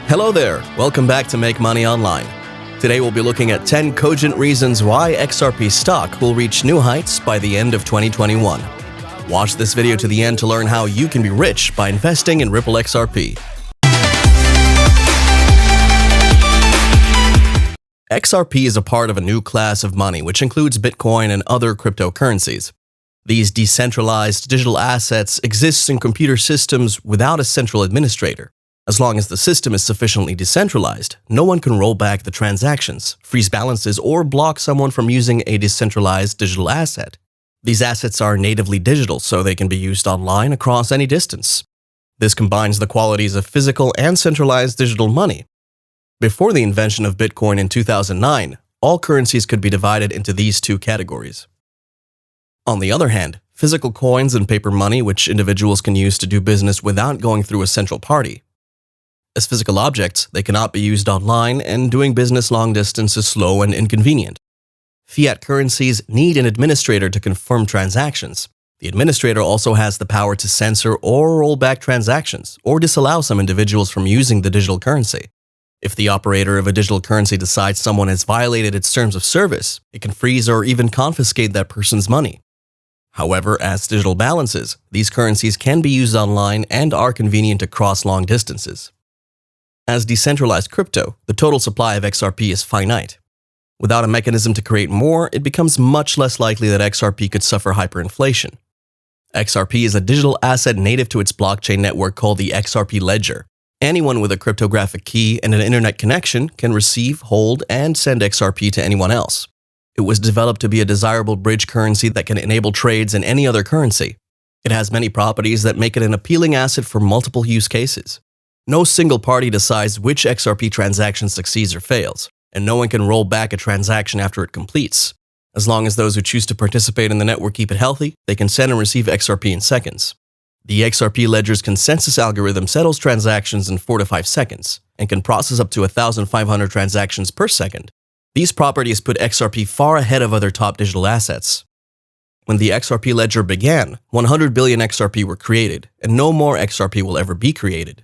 Hello there, welcome back to Make Money Online. Today we'll be looking at 10 cogent reasons why XRP stock will reach new heights by the end of 2021. Watch this video to the end to learn how you can be rich by investing in Ripple XRP. XRP is a part of a new class of money which includes Bitcoin and other cryptocurrencies. These decentralized digital assets exist in computer systems without a central administrator. As long as the system is sufficiently decentralized, no one can roll back the transactions, freeze balances, or block someone from using a decentralized digital asset. These assets are natively digital, so they can be used online across any distance. This combines the qualities of physical and centralized digital money. Before the invention of Bitcoin in 2009, all currencies could be divided into these two categories. On the other hand, physical coins and paper money, which individuals can use to do business without going through a central party. As physical objects, they cannot be used online, and doing business long distance is slow and inconvenient. Fiat currencies need an administrator to confirm transactions. The administrator also has the power to censor or roll back transactions, or disallow some individuals from using the digital currency. If the operator of a digital currency decides someone has violated its terms of service, it can freeze or even confiscate that person's money. However, as digital balances, these currencies can be used online and are convenient to cross long distances. As decentralized crypto, the total supply of XRP is finite. Without a mechanism to create more, it becomes much less likely that XRP could suffer hyperinflation. XRP is a digital asset native to its blockchain network called the XRP Ledger. Anyone with a cryptographic key and an internet connection can receive, hold, and send XRP to anyone else. It was developed to be a desirable bridge currency that can enable trades in any other currency. It has many properties that make it an appealing asset for multiple use cases. No single party decides which XRP transaction succeeds or fails, and no one can roll back a transaction after it completes. As long as those who choose to participate in the network keep it healthy, they can send and receive XRP in seconds. The XRP Ledger's consensus algorithm settles transactions in 4 to 5 seconds, and can process up to 1,500 transactions per second. These properties put XRP far ahead of other top digital assets. When the XRP Ledger began, 100 billion XRP were created, and no more XRP will ever be created.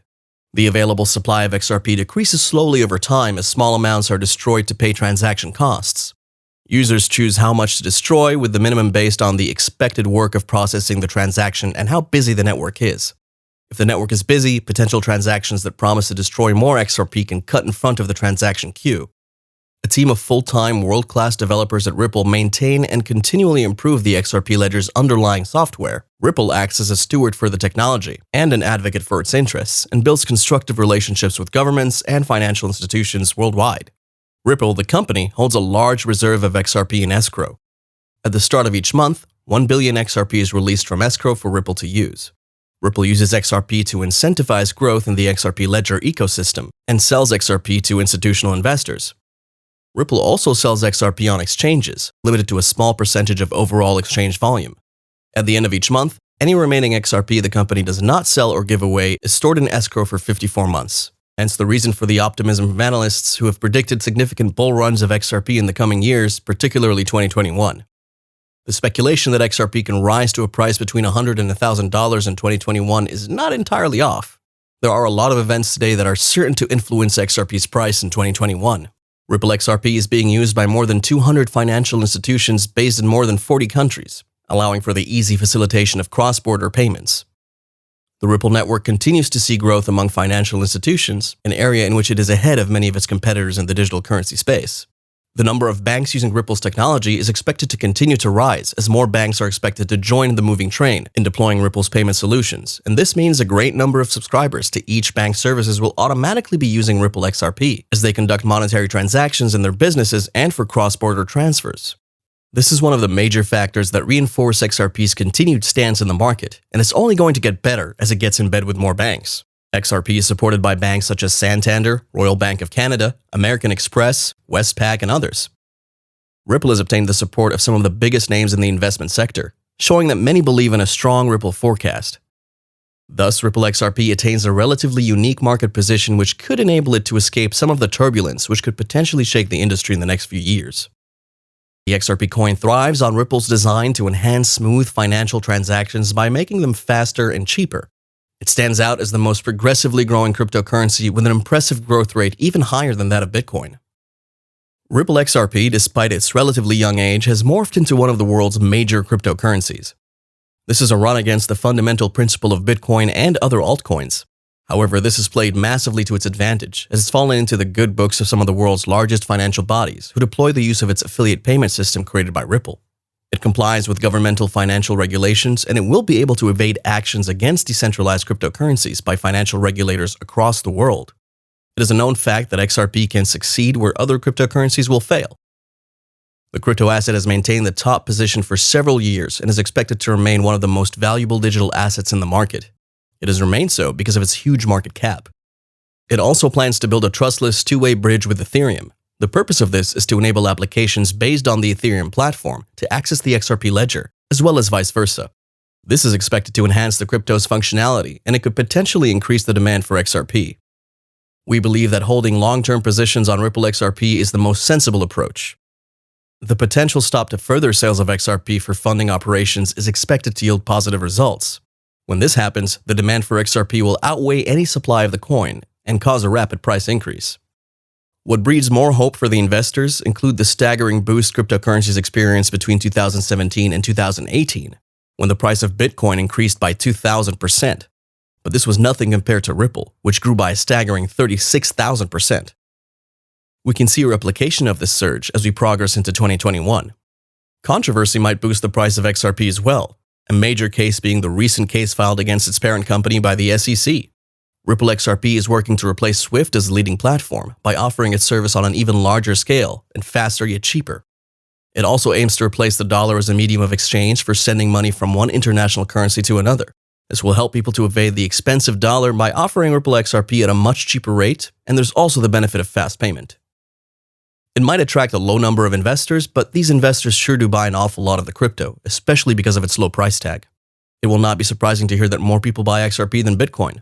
The available supply of XRP decreases slowly over time as small amounts are destroyed to pay transaction costs. Users choose how much to destroy, with the minimum based on the expected work of processing the transaction and how busy the network is. If the network is busy, potential transactions that promise to destroy more XRP can cut in front of the transaction queue. A team of full-time, world-class developers at Ripple maintain and continually improve the XRP Ledger's underlying software. Ripple acts as a steward for the technology and an advocate for its interests, and builds constructive relationships with governments and financial institutions worldwide. Ripple, the company, holds a large reserve of XRP in escrow. At the start of each month, 1 billion XRP is released from escrow for Ripple to use. Ripple uses XRP to incentivize growth in the XRP Ledger ecosystem and sells XRP to institutional investors. Ripple also sells XRP on exchanges, limited to a small percentage of overall exchange volume. At the end of each month, any remaining XRP the company does not sell or give away is stored in escrow for 54 months. Hence the reason for the optimism of analysts who have predicted significant bull runs of XRP in the coming years, particularly 2021. The speculation that XRP can rise to a price between $100 and $1,000 in 2021 is not entirely off. There are a lot of events today that are certain to influence XRP's price in 2021. Ripple XRP is being used by more than 200 financial institutions based in more than 40 countries, allowing for the easy facilitation of cross-border payments. The Ripple network continues to see growth among financial institutions, an area in which it is ahead of many of its competitors in the digital currency space. The number of banks using Ripple's technology is expected to continue to rise as more banks are expected to join the moving train in deploying Ripple's payment solutions, and this means a great number of subscribers to each bank's services will automatically be using Ripple XRP as they conduct monetary transactions in their businesses and for cross-border transfers. This is one of the major factors that reinforce XRP's continued stance in the market, and it's only going to get better as it gets in bed with more banks. XRP is supported by banks such as Santander, Royal Bank of Canada, American Express, Westpac, and others. Ripple has obtained the support of some of the biggest names in the investment sector, showing that many believe in a strong Ripple forecast. Thus, Ripple XRP attains a relatively unique market position which could enable it to escape some of the turbulence which could potentially shake the industry in the next few years. The XRP coin thrives on Ripple's design to enhance smooth financial transactions by making them faster and cheaper. It stands out as the most progressively growing cryptocurrency with an impressive growth rate even higher than that of Bitcoin. Ripple XRP, despite its relatively young age, has morphed into one of the world's major cryptocurrencies. This is a run against the fundamental principle of Bitcoin and other altcoins. However, this has played massively to its advantage, as it's fallen into the good books of some of the world's largest financial bodies who deploy the use of its affiliate payment system created by Ripple. It complies with governmental financial regulations, and it will be able to evade actions against decentralized cryptocurrencies by financial regulators across the world. It is a known fact that XRP can succeed where other cryptocurrencies will fail. The crypto asset has maintained the top position for several years and is expected to remain one of the most valuable digital assets in the market. It has remained so because of its huge market cap. It also plans to build a trustless two-way bridge with Ethereum. The purpose of this is to enable applications based on the Ethereum platform to access the XRP ledger, as well as vice versa. This is expected to enhance the crypto's functionality, and it could potentially increase the demand for XRP. We believe that holding long-term positions on Ripple XRP is the most sensible approach. The potential stop to further sales of XRP for funding operations is expected to yield positive results. When this happens, the demand for XRP will outweigh any supply of the coin and cause a rapid price increase. What breeds more hope for the investors include the staggering boost cryptocurrencies experienced between 2017 and 2018, when the price of Bitcoin increased by 2,000%. But this was nothing compared to Ripple, which grew by a staggering 36,000%. We can see a replication of this surge as we progress into 2021. Controversy might boost the price of XRP as well, a major case being the recent case filed against its parent company by the SEC. Ripple XRP is working to replace SWIFT as the leading platform by offering its service on an even larger scale and faster yet cheaper. It also aims to replace the dollar as a medium of exchange for sending money from one international currency to another. This will help people to evade the expensive dollar by offering Ripple XRP at a much cheaper rate, and there's also the benefit of fast payment. It might attract a low number of investors, but these investors sure do buy an awful lot of the crypto, especially because of its low price tag. It will not be surprising to hear that more people buy XRP than Bitcoin.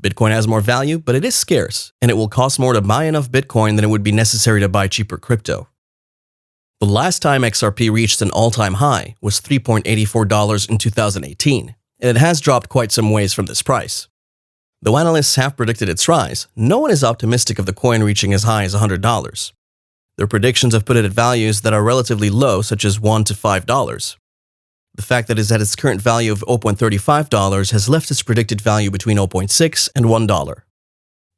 Bitcoin has more value, but it is scarce, and it will cost more to buy enough Bitcoin than it would be necessary to buy cheaper crypto. The last time XRP reached an all-time high was $3.84 in 2018, and it has dropped quite some ways from this price. Though analysts have predicted its rise, no one is optimistic of the coin reaching as high as $100. Their predictions have put it at values that are relatively low, such as $1 to $5. The fact that it is at its current value of $0.35 has left its predicted value between $0.6 and $1.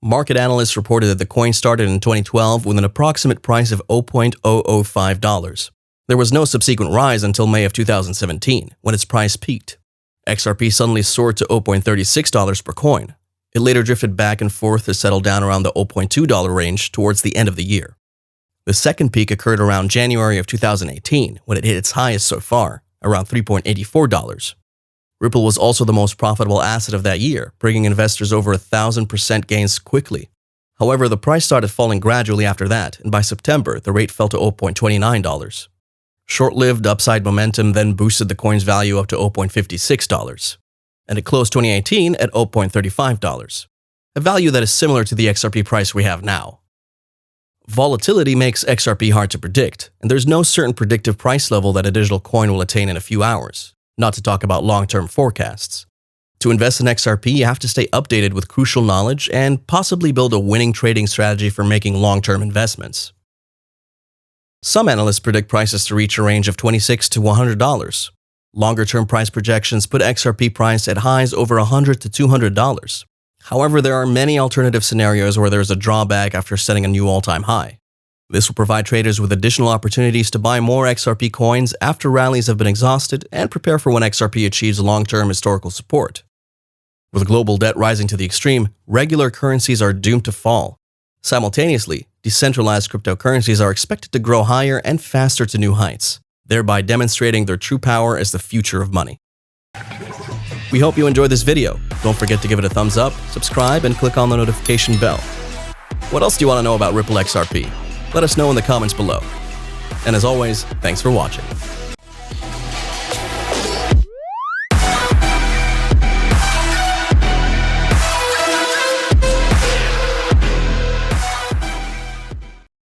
Market analysts reported that the coin started in 2012 with an approximate price of $0.005. There was no subsequent rise until May of 2017, when its price peaked. XRP suddenly soared to $0.36 per coin. It later drifted back and forth to settle down around the $0.2 range towards the end of the year. The second peak occurred around January of 2018, when it hit its highest so far, around $3.84. Ripple was also the most profitable asset of that year, bringing investors over 1,000% gains quickly. However, the price started falling gradually after that, and by September, the rate fell to $0.29. Short-lived upside momentum then boosted the coin's value up to $0.56, and it closed 2018 at $0.35, a value that is similar to the XRP price we have now. Volatility makes XRP hard to predict, and there's no certain predictive price level that a digital coin will attain in a few hours, not to talk about long-term forecasts. To invest in XRP, you have to stay updated with crucial knowledge and possibly build a winning trading strategy for making long-term investments. Some analysts predict prices to reach a range of $26 to $100. Longer-term price projections put XRP price at highs over $100 to $200. However, there are many alternative scenarios where there is a drawback after setting a new all-time high. This will provide traders with additional opportunities to buy more XRP coins after rallies have been exhausted and prepare for when XRP achieves long-term historical support. With global debt rising to the extreme, regular currencies are doomed to fall. Simultaneously, decentralized cryptocurrencies are expected to grow higher and faster to new heights, thereby demonstrating their true power as the future of money. We hope you enjoyed this video. Don't forget to give it a thumbs up, subscribe, and click on the notification bell. What else do you want to know about Ripple XRP? Let us know in the comments below. And as always, thanks for watching.